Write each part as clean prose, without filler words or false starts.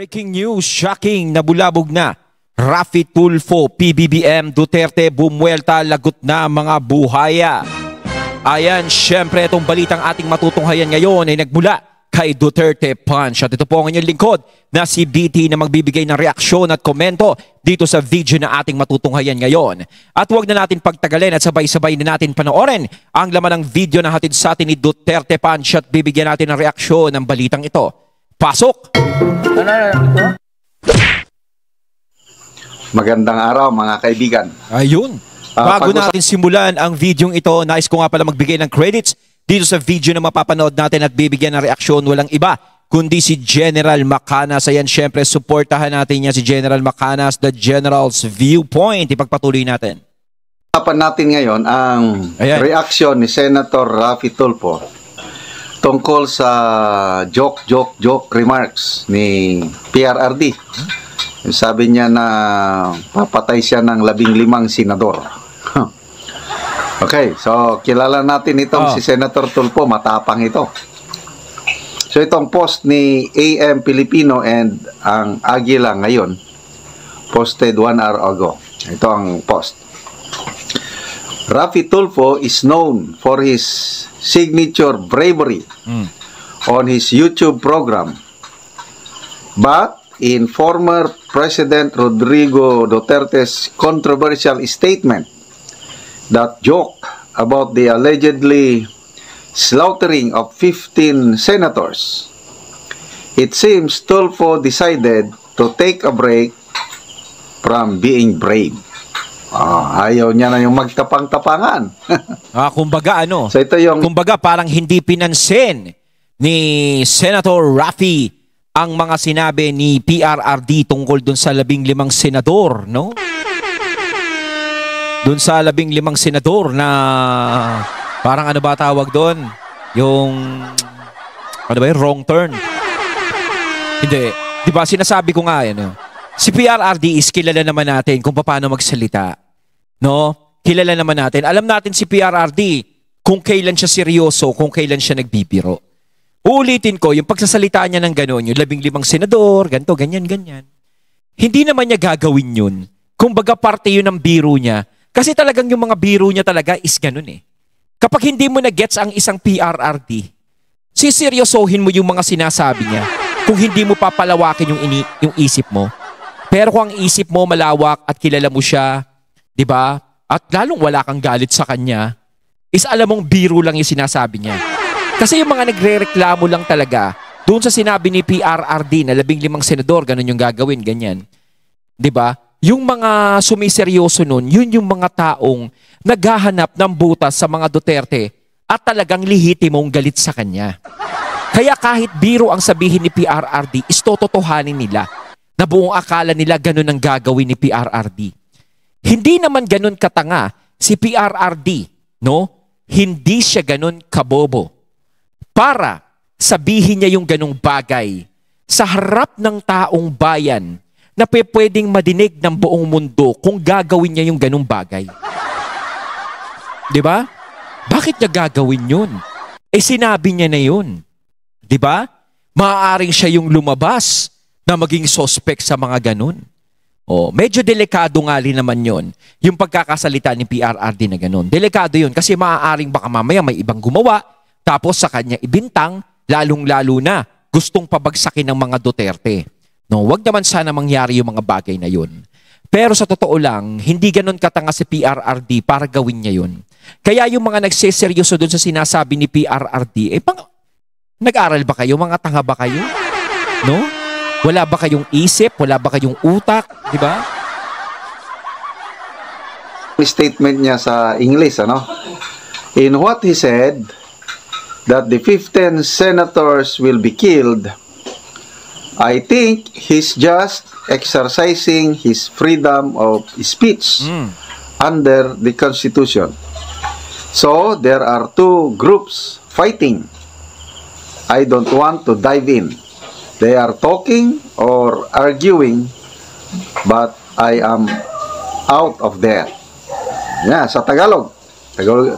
Breaking news, shocking, nabulabog na. Raffy Tulfo, PBBM, Duterte, bumuelta, lagot na mga buhaya. Ayan, syempre itong balitang ating matutunghayan ngayon ay nagmula kay Duterte Punch. At ito po ang inyong lingkod na si BT na magbibigay ng reaksyon at komento dito sa video na ating matutunghayan ngayon. At huwag na natin pagtagalin at sabay-sabay na natin panoorin ang laman ng video na hatid sa atin ni Duterte Punch at bibigyan natin ng reaksyon ng balitang ito. Pasok! Magandang araw mga kaibigan. Ayun. Bago natin simulan ang videong ito, nais ko nga pala magbigay ng credits dito sa video na mapapanood natin at bibigyan ng reaksyon. Walang iba kundi si General Macanas. Ayan, syempre, supportahan natin niya si General Macanas, the General's Viewpoint. Ipagpatuloy natin. Usapan natin ngayon ang reaksyon ni Senator Raffy Tulfo tungkol sa joke remarks ni PRRD. Sabi niya na papatay siya ng 15 senador. Okay, so kilala natin itong si Senator Tulfo, matapang ito. So itong post ni AM Filipino and ang Agila ngayon, posted 1 hour ago. Ito ang post. Raffy Tulfo is known for his signature bravery on his YouTube program. But in former President Rodrigo Duterte's controversial statement that joke about the allegedly slaughtering of 15 senators, it seems Tulfo decided to take a break from being brave. Ayaw niya na yung magtapang-tapangan. Kumbaga So ito yung kumbaga parang hindi pinansin ni Senator Raffy ang mga sinabi ni PRRD tungkol dun sa 15 senador, no? Dun sa 15 senador na parang ano ba tawag doon? Yung ano ba yun? Wrong turn. Hindi. Di ba sinasabi ko nga yan. Si PRRD is kilala naman natin kung paano magsalita. No? Kilala naman natin. Alam natin si PRRD kung kailan siya seryoso, kung kailan siya nagbibiro. Uulitin ko, yung pagsasalita niya ng gano'n, yung 15 senador, ganito, ganyan. Hindi naman niya gagawin yun. Kumbaga parte yun ng biro niya. Kasi talagang yung mga biro niya talaga is gano'n eh. Kapag hindi mo na-gets ang isang PRRD, siseryosohin mo yung mga sinasabi niya kung hindi mo papalawakin yung isip mo. Pero kung ang isip mo malawak at kilala mo siya, di ba? At lalong wala kang galit sa kanya, is alam mong biro lang yung sinasabi niya. Kasi yung mga nagre-reklamo lang talaga, doon sa sinabi ni PRRD na 15 senador, ganun yung gagawin, ganyan. Di ba? Yung mga sumiseryoso nun, yun yung mga taong naghahanap ng butas sa mga Duterte at talagang lihitimong galit sa kanya. Kaya kahit biro ang sabihin ni PRRD, is tototohanin nila na buong akala nila ganun ang gagawin ni PRRD. Hindi naman ganun katanga si PRRD, no? Hindi siya ganun kabobo para sabihin niya yung ganung bagay sa harap ng taong bayan na pwedeng madinig ng buong mundo kung gagawin niya yung ganung bagay. Diba? Bakit niya gagawin yun? Sinabi niya na yun. Diba? Maaaring siya yung lumabas na maging suspect sa mga ganun. Medyo delikado nga rin naman yun. Yung pagkakasalita ni PRRD na ganun. Delikado yun kasi maaaring baka mamaya may ibang gumawa tapos sa kanya ibintang, lalong-lalo na gustong pabagsakin ng mga Duterte. No, wag naman sana mangyari yung mga bagay na yun. Pero sa totoo lang, hindi ganun katanga si PRRD para gawin niya yun. Kaya yung mga nagseseryoso dun sa sinasabi ni PRRD, nag-aral ba kayo? Mga tanga ba kayo? No? Wala ba kayong isip? Wala ba kayong utak? Di ba? Statement niya sa English, ano? In what he said, that the 15 senators will be killed, I think he's just exercising his freedom of speech under the Constitution. So, there are two groups fighting. I don't want to dive in. They are talking or arguing, but I am out of there. Yeah, sa Tagalog.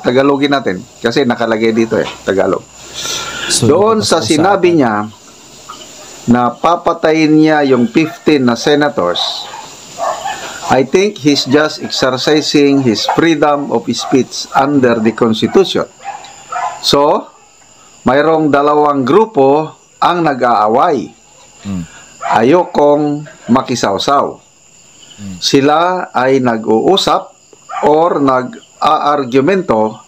Tagalogin natin kasi nakalagay dito Tagalog. So, doon sa sinabi niya na papatayin niya yung 15 na senators, I think he's just exercising his freedom of speech under the Constitution. So, mayroong dalawang grupo ang nag-aaway. Ayokong makisawsaw. Sila ay nag-uusap or nag-aargumento,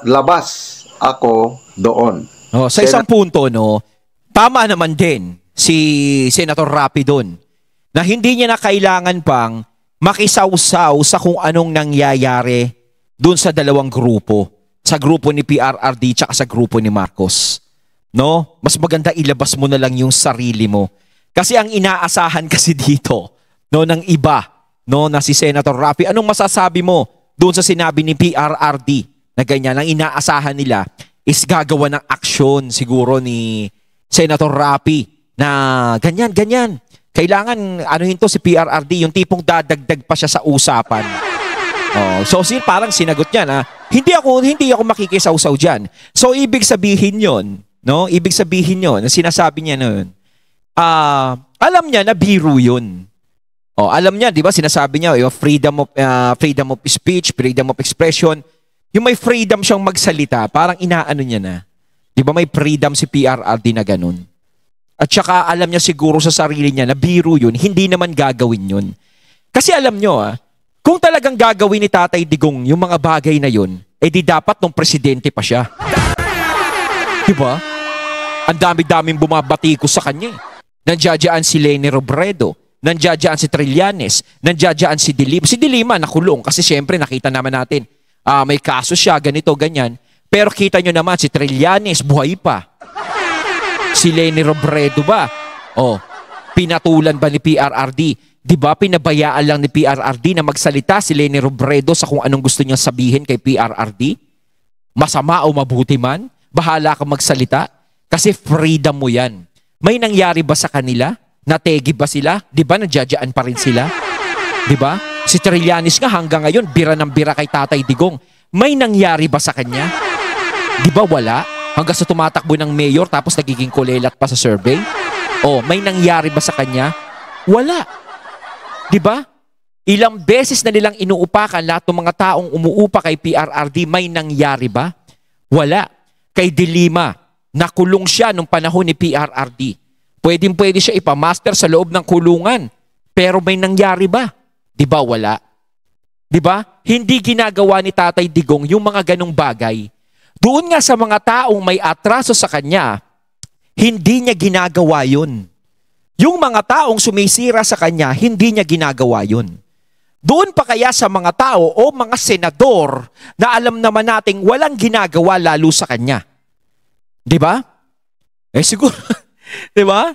labas ako doon. Oh, sa isang punto, no, tama naman din si Senator Rapi doon na hindi niya na kailangan pang makisawsaw sa kung anong nangyayari doon sa dalawang grupo. Sa grupo ni PRRD tsaka sa grupo ni Marcos. No? Mas maganda ilabas mo na lang yung sarili mo. Kasi ang inaasahan kasi dito, no, ng iba, no, na si Senator Rapi, anong masasabi mo doon sa sinabi ni PRRD na ganyan? Ang inaasahan nila is gagawa ng aksyon siguro ni Senator Rapi na ganyan. Kailangan, ano yun to, si PRRD, yung tipong dadagdag pa siya sa usapan. Oh, so parang sinagot niya na, hindi ako makikisawsaw dyan. So, ibig sabihin yon, no? Ibig sabihin yon, na sinasabi niya noon, alam niya na biro yun. Oh, alam niya, di ba, sinasabi niya, yung freedom of speech, freedom of expression, yung may freedom siyang magsalita, parang inaano niya na. Di ba, may freedom si PRRD na ganun. At saka alam niya siguro sa sarili niya na biro yun, hindi naman gagawin yun. Kasi alam niyo, kung talagang gagawin ni Tatay Digong yung mga bagay na yun, di dapat nung presidente pa siya. Diba? Ang dami-daming bumabatikos sa kanya. Nandiyadyaan si Leni Robredo, nandiyadyaan si Trillanes, nandiyadyaan si Dilima. Si Dilima nakulong kasi syempre nakita naman natin, may kaso siya, ganito, ganyan. Pero kita nyo naman, si Trillanes buhay pa. Si Leni Robredo ba? Oh, pinatulan ba ni PRRD? Di ba pinabayaan lang ni PRRD na magsalita si Leni Robredo sa kung anong gusto niyang sabihin kay PRRD? Masama o mabuti man, bahala ka magsalita kasi freedom mo yan. May nangyari ba sa kanila? Nategi ba sila? Di ba nandiyadyaan pa rin sila? Di ba? Si Trillanes nga hanggang ngayon, bira ng bira kay Tatay Digong. May nangyari ba sa kanya? Di ba wala? Hanggang sa tumatakbo ng mayor tapos nagiging kulelat pa sa survey? Oh, may nangyari ba sa kanya? Wala. 'Di ba? Ilang beses na nilang inuupakan lahat ng mga taong umuupa kay PRRD, may nangyari ba? Wala. Kay Dilima, nakulong siya nung panahon ni PRRD. Pwedeng-pwede siya ipamaster sa loob ng kulungan. Pero may nangyari ba? 'Di ba wala? 'Di ba? Hindi ginagawa ni Tatay Digong yung mga ganong bagay. Doon nga sa mga taong may atraso sa kanya, hindi niya ginagawa yun. Yung mga taong sumisira sa kanya, hindi niya ginagawa yun. Doon pa kaya sa mga tao o mga senador na alam naman nating walang ginagawa lalo sa kanya. Di ba? Siguro, di ba?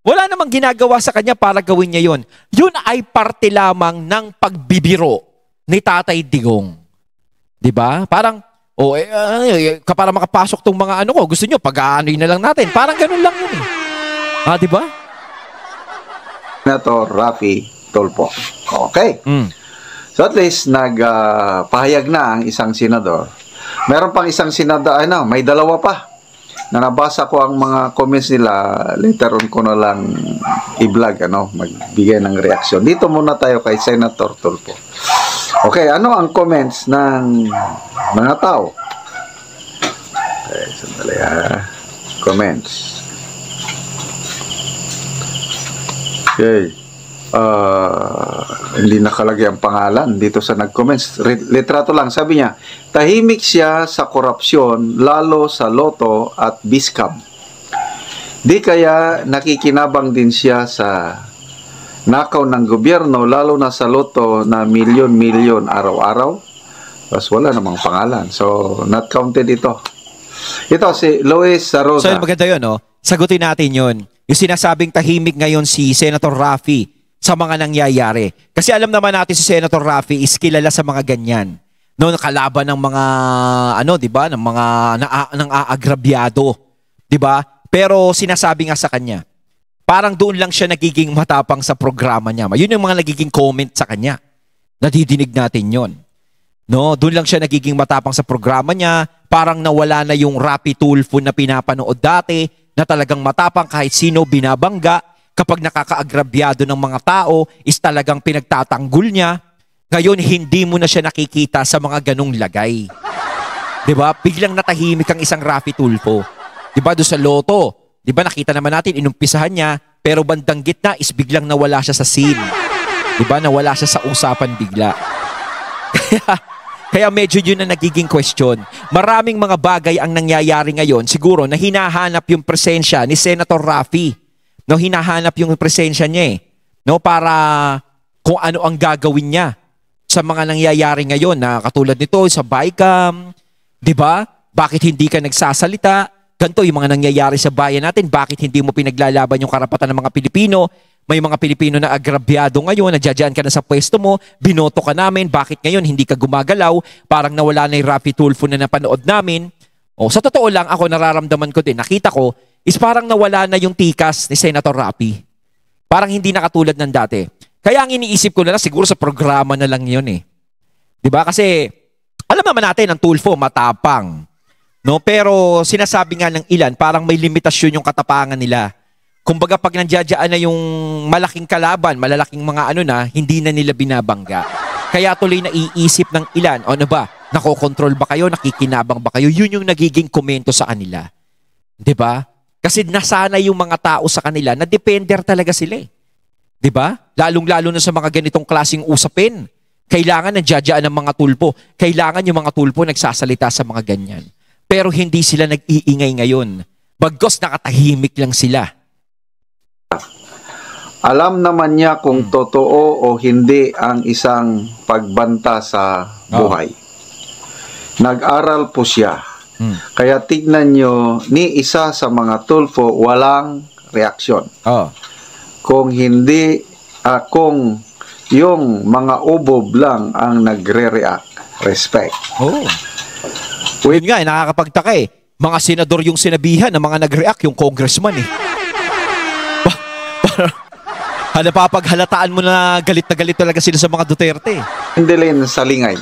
Wala namang ginagawa sa kanya para gawin niya yun. Yun ay parte lamang ng pagbibiro ni Tatay Digong. Di ba? Parang, para makapasok tong mga ano ko, gusto nyo, pag-aanoy na lang natin. Parang ganun lang yun eh. Di ba? Senator Rapi Tulfo. Okay. So at least nagpahayag na ang isang senador. Meron pang isang senador, may dalawa pa. Na nabasa ko ang mga comments nila, later on ko na lang i-vlog, magbigay ng reaksyon. Dito muna tayo kay Senator Tulfo. Okay, ano ang comments ng mga tao? Okay, sandali comments. Okay. Hindi nakalagay ang pangalan dito sa nag-comments. Litrato lang. Sabi niya, tahimik siya sa korupsyon, lalo sa loto at biskam. Di kaya nakikinabang din siya sa nakaw ng gobyerno, lalo na sa loto na milyon-milyon araw-araw. Tapos wala namang pangalan. So, not counted ito. Ito, si Luis Sarosa. So, maganda yun, no? Sagutin natin yun. Yung sinasabing tahimik ngayon si Senator Rafi sa mga nangyayari. Kasi alam naman natin si Senator Rafi is kilala sa mga ganyan. No, nakalaban ng mga, di ba, ng mga aagrabyado. Di ba? Pero sinasabi nga sa kanya, parang doon lang siya nagiging matapang sa programa niya. Yun yung mga nagiging comment sa kanya. Nadidinig natin yon. No, doon lang siya nagiging matapang sa programa niya. Parang nawala na yung Rapi Tulfo na pinapanood dati. na talagang matapang kahit sino binabangga, kapag nakakaagrabyado ng mga tao is talagang pinagtatanggol niya. Ngayon, hindi mo na siya nakikita sa mga ganong lagay. 'Di ba? Biglang natahimik ang isang Raffy Tulfo. 'Di ba doon sa Lotto? 'Di ba nakita naman natin inumpisahan niya, pero bandang gitna is biglang nawala siya sa scene. 'Di ba? Nawala siya sa usapan bigla. Kaya medyo yun na nagiging question. Maraming mga bagay ang nangyayari ngayon siguro na hinahanap yung presensya ni Senator Raffy. No, hinahanap yung presensya niya no, para kung ano ang gagawin niya sa mga nangyayari ngayon na katulad nito sa BICAM. 'Di ba? Bakit hindi ka nagsasalita? Ganito yung mga nangyayari sa bayan natin. Bakit hindi mo pinaglalaban yung karapatan ng mga Pilipino? May mga Pilipino na agrabyado ngayon, nadyan ka na sa pwesto mo, binoto ka namin, bakit ngayon hindi ka gumagalaw? Parang nawala na yung Raffy Tulfo na napanood namin. O, sa totoo lang, ako nararamdaman ko din, nakita ko, is parang nawala na yung tikas ni Senator Raffy. Parang hindi na katulad ng dati. Kaya ang iniisip ko na lang, siguro sa programa na lang yun eh. 'Di ba? Kasi alam naman natin ang Tulfo matapang. No, pero sinasabi nga ng ilan parang may limitasyon yung katapangan nila. Kumbaga pag nandiyadyaan na yung malaking kalaban, malalaking mga ano na, hindi na nila binabangga. Kaya tuloy na iisip ng ilan, ano ba? Nakokontrol ba kayo? Nakikinabang ba kayo? Yun yung nagiging komento sa kanila. 'Di ba? Kasi nasanay yung mga tao sa kanila na depender talaga sila eh. 'Di ba? Lalong-lalo na sa mga ganitong klaseng usapin. Kailangan nandiyadyaan ng mga tulpo. Kailangan yung mga tulpo nagsasalita sa mga ganyan. Pero hindi sila nag-iingay ngayon. Bagkos nakatahimik lang sila. Alam naman niya kung totoo o hindi ang isang pagbanta sa buhay. Nag-aral po siya. Kaya tignan nyo, ni isa sa mga Tulfo walang reaksyon. Kung hindi, kung yung mga ubob lang ang nagre-react. Respect. Yun nga, nakakapagtaka eh. Mga senador yung sinabihan na mga nag-react, yung congressman eh. Napapaghalataan mo na galit talaga sila sa mga Duterte. Hindelin Salingay.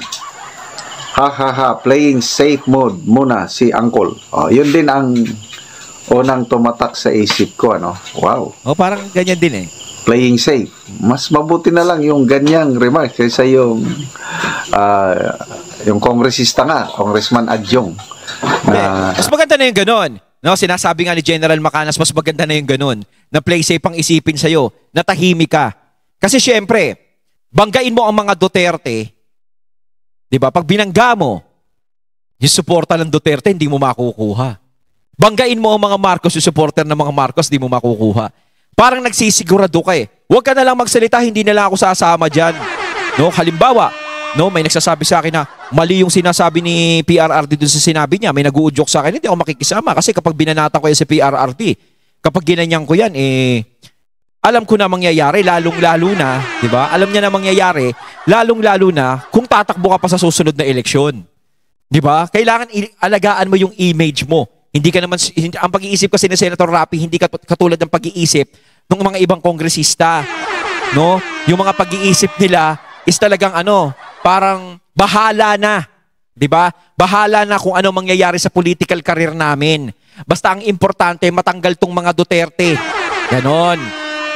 Playing safe mode muna si Uncle. Yun din ang unang tumatak sa isip ko, ano? Wow. Parang ganyan din eh. Playing safe. Mas mabuti na lang yung ganyang remark kaysa yung kongresista nga, Congressman Adjong. Mas maganda na yung ganon. No, sinasabi nga ni General Macanas, mas maganda na yung ganon. Na play safe ang isipin sa'yo, na tahimik ka. Kasi syempre, banggain mo ang mga Duterte, di ba? Pag binangga mo, yung suporta ng Duterte, hindi mo makukuha. Banggain mo ang mga Marcos, yung supporter ng mga Marcos, hindi mo makukuha. Parang nagsisigurado ka eh. Huwag ka na lang magsalita, hindi na lang ako sasama dyan. No, halimbawa, no, may nagsasabi sa akin na mali yung sinasabi ni PRRD dun sa sinabi niya. May nag-uudyok sa akin, hindi ako makikisama. Kasi kapag binanatan ko yan sa PRRD, kapag ginanyan ko yan, alam ko na mangyayari, lalong-lalo na, di ba? Alam niya na mangyayari, lalong-lalo na kung tatakbo ka pa sa susunod na eleksyon. Di ba? Kailangan alagaan mo yung image mo. Hindi ka naman, ang pag-iisip kasi ni Senator Raffy, hindi katulad ng pag-iisip ng mga ibang kongresista. No? Yung mga pag-iisip nila is talagang parang bahala na. 'Di ba? Bahala na kung ano mangyayari sa political career namin. Basta ang importante matanggal tong mga Duterte. Ganon.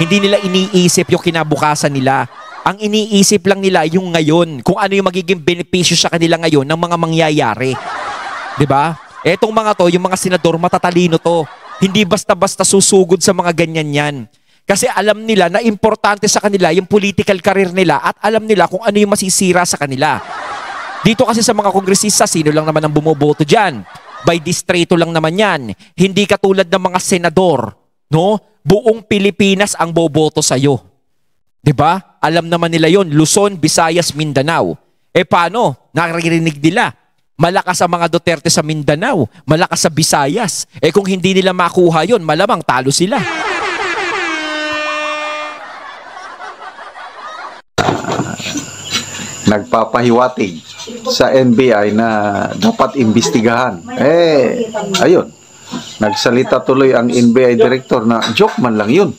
Hindi nila iniisip yung kinabukasan nila. Ang iniisip lang nila yung ngayon, kung ano yung magiging benepisyo sa kanila ngayon ng mga mangyayari. 'Di ba? Etong mga to, yung mga senador matatalino to. Hindi basta-basta susugod sa mga ganyan yan. Kasi alam nila na importante sa kanila yung political career nila at alam nila kung ano yung masisira sa kanila. Dito kasi sa mga kongresista, sino lang naman ang bumoboto dyan? By distrito lang naman yan. Hindi katulad ng mga senador. No? Buong Pilipinas ang boboto sa'yo. 'Di ba? Alam naman nila yon, Luzon, Visayas, Mindanao. Paano? Naririnig nila. Malakas ang mga Duterte sa Mindanao. Malakas sa Visayas. Kung hindi nila makuha yon, malamang talo sila. Nagpapahiwatig sa NBI na dapat imbestigahan. Ayun. Nagsalita tuloy ang NBI director na joke man lang yun.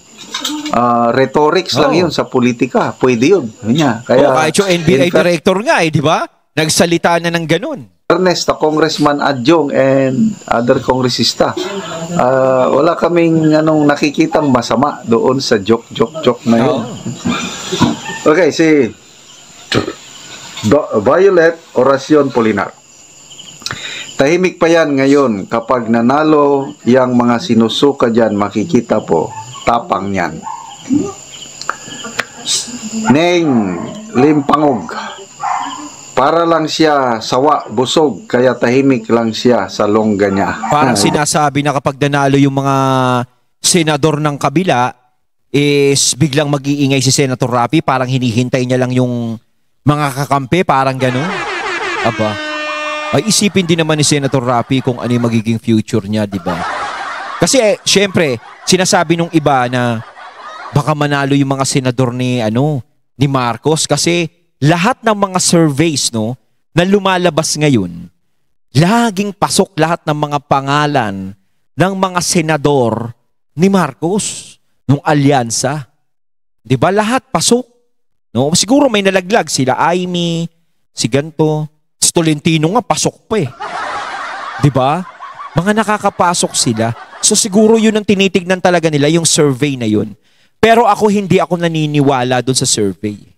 Rhetorics lang yun sa politika. Pwede yun. Kaya, kahit yung NBI director nga di ba? Nagsalita na ng ganun. Ernest, the Congressman Adjong, and other congressista. Wala kaming nakikitang masama doon sa joke na yun. Okay, si Violet Oracion Polinar. Tahimik pa yan ngayon. Kapag nanalo yang mga sinusuka dyan, makikita po, tapang yan. Neng Limpangog. Para lang siya sawa, busog, kaya tahimik lang siya sa longga niya. Parang sinasabi na kapag nanalo yung mga senador ng kabila, is biglang mag-iingay si Senator Raffy, parang hinihintay niya lang yung mga kakampi, parang gano'n. Aba, ay isipin din naman ni Senator Raffy kung ano yung magiging future niya, di ba? Kasi syempre, sinasabi nung iba na baka manalo yung mga senador ni Marcos kasi lahat ng mga surveys na lumalabas ngayon, laging pasok lahat ng mga pangalan ng mga senador ni Marcos nung alyansa. 'Di ba? Lahat pasok. No? Siguro may nalaglag sila Amy, si ganto, si Tolentino nga pasok pa eh. 'Di ba? Mga nakakapasok sila. So siguro 'yun ang tinitignan talaga nila, yung survey na 'yun. Pero hindi ako naniniwala doon sa survey.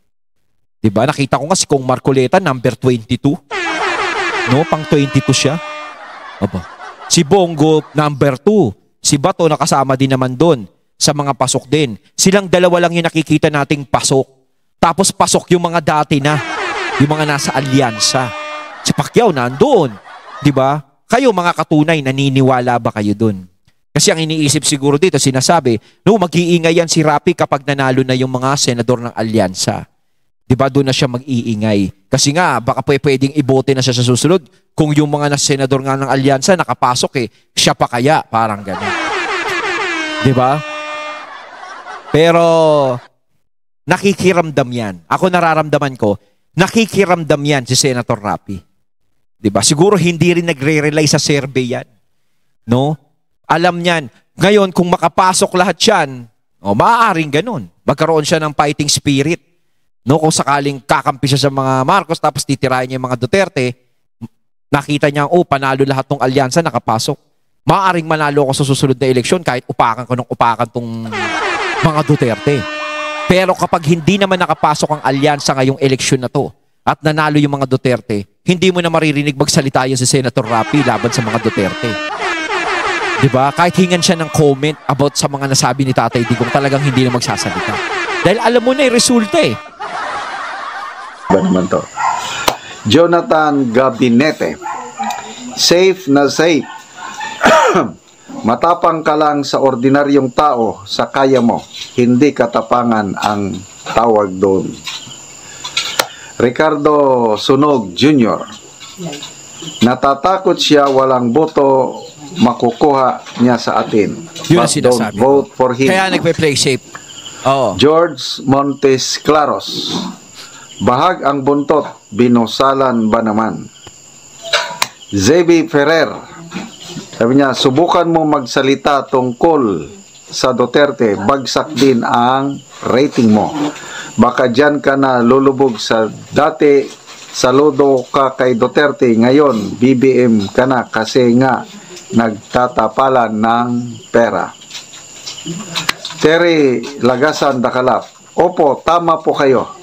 Diba? Nakita ko nga si Kong Marcoleta, number 22. No? Pang 22 siya. Aba. Si Bongo, number 2. Si Bato, nakasama din naman doon sa mga pasok din. Silang dalawa lang yung nakikita nating pasok. Tapos pasok yung mga dati na. Yung mga nasa alyansa. Si Pacquiao, nandoon. Diba? Kayo mga katunay, naniniwala ba kayo doon? Kasi ang iniisip siguro dito, sinasabi, mag-iingay yan si Raffy kapag nanalo na yung mga senador ng alyansa. Diba doon na siya mag-iingay? Kasi nga, baka pwedeng ibote na siya sa susunod. Kung yung mga senador nga ng alyansa nakapasok siya pa kaya? Parang gano'n. Diba? Pero, nakikiramdam yan. Ako nararamdaman ko, nakikiramdam yan si Senator Raffy. Diba? Siguro hindi rin nagre-rely sa survey yan. No? Alam niyan. Ngayon, kung makapasok lahat yan, maaaring gano'n. Magkaroon siya ng fighting spirit. No, kung sakaling kakampi siya sa mga Marcos tapos titirahin niya yung mga Duterte, nakita niya, panalo lahat ng alyansa, nakapasok. Maaaring manalo ako sa susunod na eleksyon kahit upakan ko ng upakan tong mga Duterte. Pero kapag hindi naman nakapasok ang alyansa ngayong eleksyon na to at nanalo yung mga Duterte, hindi mo na maririnig magsalita yun si Senator Raffy laban sa mga Duterte. Diba? Kahit hingan siya ng comment about sa mga nasabi ni Tatay Digong, talagang hindi na magsasalita. Dahil alam mo na yung resulta Ba naman to? Jonathan Gabinete. Safe na safe. Matapang ka lang sa ordinaryong tao sa kaya mo. Hindi katapangan ang tawag doon. Ricardo Sunog Jr. Natatakot siya walang boto makukuha niya sa atin. Yun But ang don't sinasabi. vote for him. Kaya nagpe-play safe. Oo. George Montes Claros. Bahag ang buntot, binusalan ba naman? Zebi Ferrer. Sabi niya, subukan mo magsalita tungkol sa Duterte, bagsak din ang rating mo. Baka dyan ka na lulubog sa dati, saludo ka kay Duterte, ngayon BBM ka na kasi nga nagtatapalan ng pera. Terry Lagasan Dakalap. Opo, tama po kayo.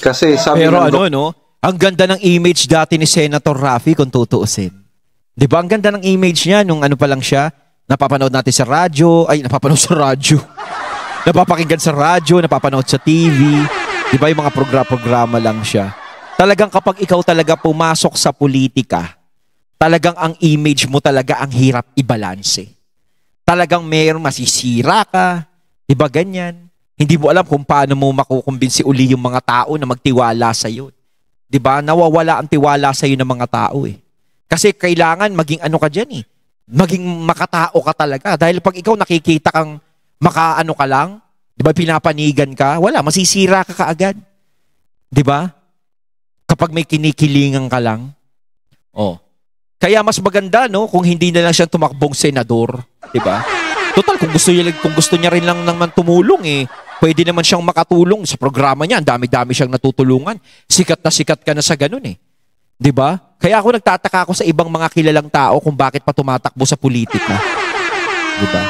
Kasi sabi Pero ng ang ganda ng image dati ni Senator Raffy kung tutuusin. Di ba? Ang ganda ng image niya nung pa lang siya, napapanood natin sa radyo, napapakinggan sa radyo, napapanood sa TV. Di ba yung mga programa lang siya. Talagang kapag ikaw talaga pumasok sa politika, talagang ang image mo talaga ang hirap ibalanse. Talagang mayroong masisira ka, di ba ganyan? Hindi mo alam kung paano mo makukumbinsi uli yung mga tao na magtiwala sa iyo. 'Di ba? Nawawala ang tiwala sa iyo ng mga tao eh. Kasi kailangan maging ka diyan eh. Maging makatao ka talaga dahil pag ikaw nakikita kang ka lang, 'di ba pinapanigan ka, wala, masisira ka kaagad. 'Di ba? Kapag may kinikilingan ka lang. Kaya mas maganda kung hindi na lang siya tumakbong senador, 'di ba? Total kung gusto niya rin lang naman tumulong pwede naman siyang makatulong sa programa niya. Ang dami-dami siyang natutulungan. Sikat na sikat ka na sa ganun 'Di ba? Kaya ako nagtataka ako sa ibang mga kilalang tao kung bakit pa tumatakbo sa politika. Diba?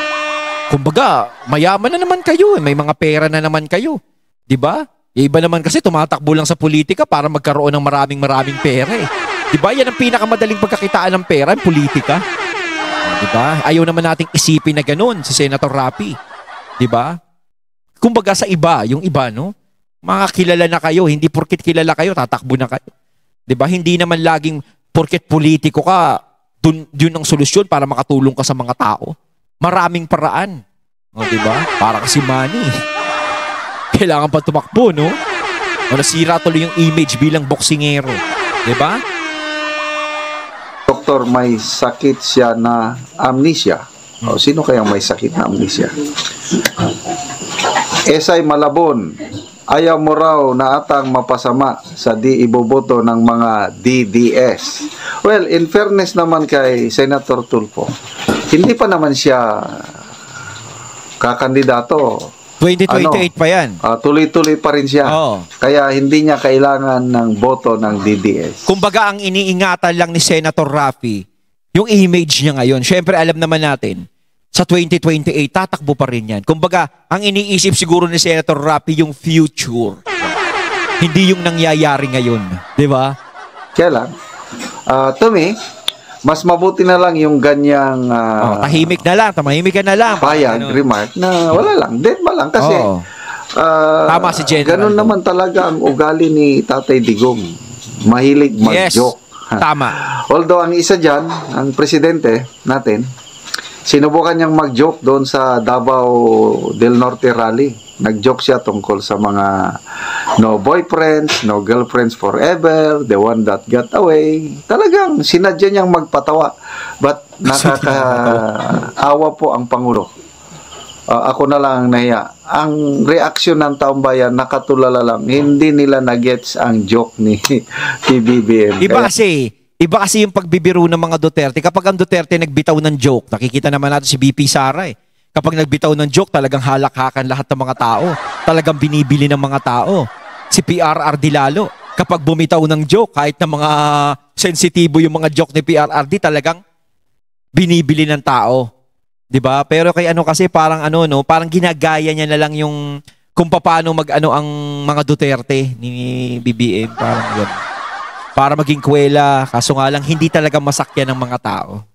Kumbaga, mayaman na naman kayo eh. May mga pera na naman kayo. Diba? Yung iba naman kasi tumatakbo lang sa politika para magkaroon ng maraming pera eh. Diba? Yan ang pinakamadaling pagkakitaan ng pera, yung politika. Diba? Ayaw naman nating isipin na ganun si Senator Rapi. Diba? Kumbaga sa iba, yung iba, no? Mga kilala na kayo, hindi porkit kilala kayo, tatakbo na kayo. Diba? Hindi naman laging porket politiko ka, yun ang solusyon para makatulong ka sa mga tao. Maraming paraan. O, diba? Para kasi money. Kailangan pa tumakbo, no? O nasira tuloy yung image bilang boksingero. Diba? Doktor, may sakit siya na amnesia. O, sino kayang may sakit na amnesia? Esay Malabon, ayaw mo raw na atang mapasama sa di iboboto ng mga DDS. Well, in fairness naman kay Senator Tulfo, hindi pa naman siya kakandidato. 2028 pa yan. Tuloy-tuloy pa rin siya. Oo. Kaya hindi niya kailangan ng boto ng DDS. Kumbaga, ang iniingatan lang ni Senator Rafi, yung image niya ngayon. Siyempre, alam naman natin, sa 2028, tatakbo pa rin yan. Kumbaga, ang iniisip siguro ni Senator Rafi, yung future. Hindi yung nangyayari ngayon. Di ba? Kaya lang, to me, mas mabuti na lang yung ganyang tahimik na lang, tamahimik ka na lang. payag, remark na wala lang, dead ba lang. Kasi, tama si General. ganun naman talaga ang ugali ni Tatay Digong. Mahilig mag-joke. Yes, tama. Although, ang isa dyan, ang presidente natin, sinubukan niyang mag-joke doon sa Davao del Norte rally. Nag-joke siya tungkol sa mga no boyfriends, no girlfriends forever, the one that got away. Talagang sinadya niyang magpatawa. But nakakaawa po ang Pangulo. Ako na lang ang nahiya. Ang reaksyon ng taong bayan, nakatulala lang. Hindi nila na-gets ang joke ni PBBM. Iba kasi yung pagbibiro ng mga Duterte. Kapag ang Duterte nagbitaw ng joke, nakikita naman natin si BP Sara eh. Kapag nagbitaw ng joke, talagang halakhakan lahat ng mga tao. Talagang binibili ng mga tao. Si PRRD lalo. Kapag bumitaw ng joke, kahit na mga sensitibo yung mga joke ni PRRD, talagang binibili ng tao. 'Di ba? Pero kay ano kasi parang parang ginagaya niya na lang yung kung paano mag-ano ang mga Duterte ni BBM, parang gano'n. Para maging kwela, kaso nga lang hindi talaga masakyan ng mga tao.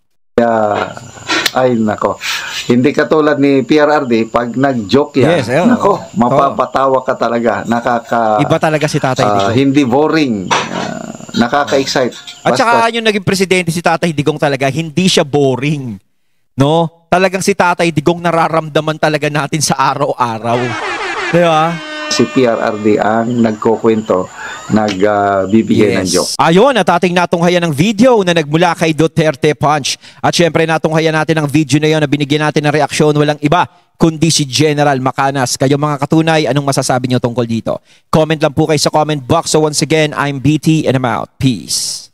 Ay nako, hindi katulad ni PRRD pag nag-joke yan. Yes, nako, mapapatawa ka talaga. Iba talaga si Tatay Digong. Hindi boring. Nakaka-excite. At saka yung naging presidente si Tatay Digong talaga, hindi siya boring. No? Talagang si Tatay Digong nararamdaman talaga natin sa araw-araw. Di ba? Si PRRD ang nagkukwento, nagbibigay ng joke. Ayun, at ating natunghayan ng video na nagmula kay Duterte Punch. At syempre natunghayan natin ang video na yun na binigyan natin ng reaksyon, walang iba kundi si General Macanas. Kayo mga katunay, anong masasabi niyo tungkol dito? Comment lang po kayo sa comment box. So once again, I'm BT and I'm out. Peace.